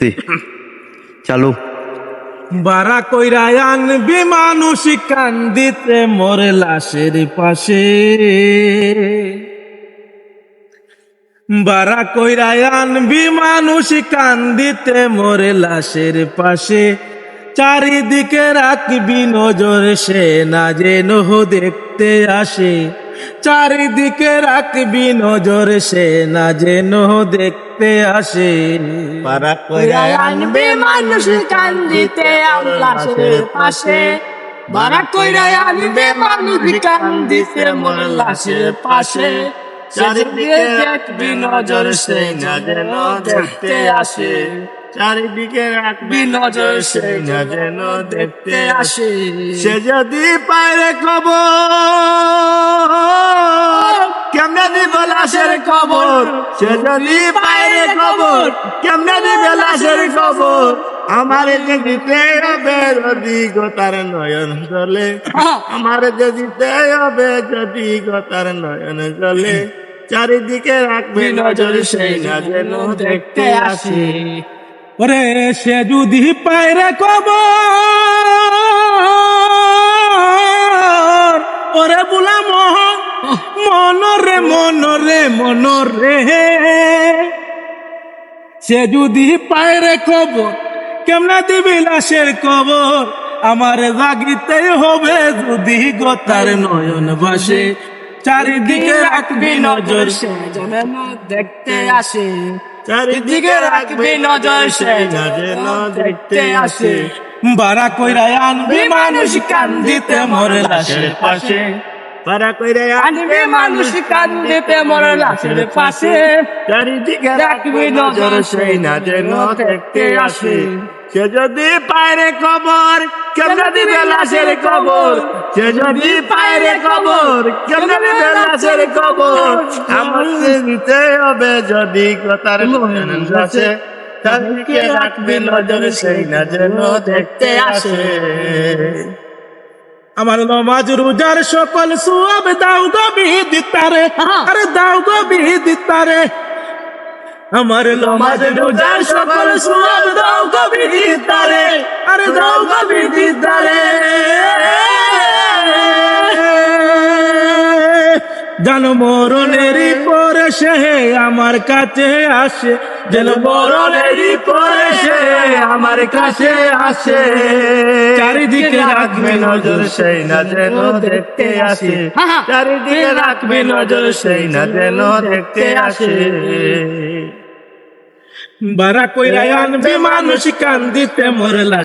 জি চালু। বারা কইরা আনবি মানুষ কান্দিতে মোর লাশের পাশে, বারা কইরা আনবি মানুষ কান্দিতে মোর লাশের পাশে, চারিদিকে রাখবি নজর সে না যেন দেখতে আসে, চারিদিকে রাখবি নজর সে না যেন দেখতে আসে। বারা কইরা আনবি মানুষ কান্দিতে আমার লাশের পাশে, বারা কইরা আনবি মানুষ কান্দিতে মোর লাশের পাশে, চারিদিকে রাখবি নজর সে না যেন দেখতে আসে, চারিদিকে রাখবি নজর সে না যেন দেখতে আসে। সে যদি পায় খবর কেমনে দিবে লাশের খবর, সে যদি পায় খবর কেমনে দিবে লাশের খবর, আমার যে দিতে হবে যদি গোতার নয়ন জলে, আমার যে দিতে হবে যদি গোতার নয়ন জলে, চারিদিকে রাখবি নজর সেই না যেন দেখতে আসে। ওরে সে যদি পায় রে খবর, ওরে বুলা মনরে মনরে মনরে, সে যদি পায় রে খবর কেমনা দিবি লাশের খবর, আমার জাগিতে হবে যদি গোতার নয়ন বাসে, চারিদিকে রাখবি নজর সে যেন দেখতে আসে, চারিদিকে রাখবি নজর সে না যেন দেখতে আসে। বারা কইরা আনবি মানুষ কান্দিতে মোর লাশের পাশে, বারা কইরা আনবি মানুষ কান্দিতে মোর লাশের পাশে, চারিদিকে রাখবি নজর সে না যেন দেখতে আসে। সে যদি পায় রে খবর কেমনে দিবে লাশের খবর, সে যদি পায় রে খবর কেমনে দিবে লাশের খবর, আমাকে দিতে হবে যদি কথার নয়ন আসে, চারিদিকে রাখবি নজর সেই না যেন দেখতে আসে। আমার নমাজ রোজার সকল সুয়াব দাও গো বিদিতারে, আরে দাও গো বিদিতারে, আমার নমাজ রোজার সকল সুয়াব দাও গো বিদিতারে, আরে দাও গো বিদিতারে। জানো মরণেরই পরে সে আমার কাছে আসে, যেন মরণেরই পরে সে আমার কাছে আসে, চারিদিকে রাখবে নজর সেই না যেন দেখতে আসে, চারিদিকে রাখবি নজর সেই না যেন দেখতে আসে। বারা কইরা আনবি মানুষ কান্দিতে মোর লাশ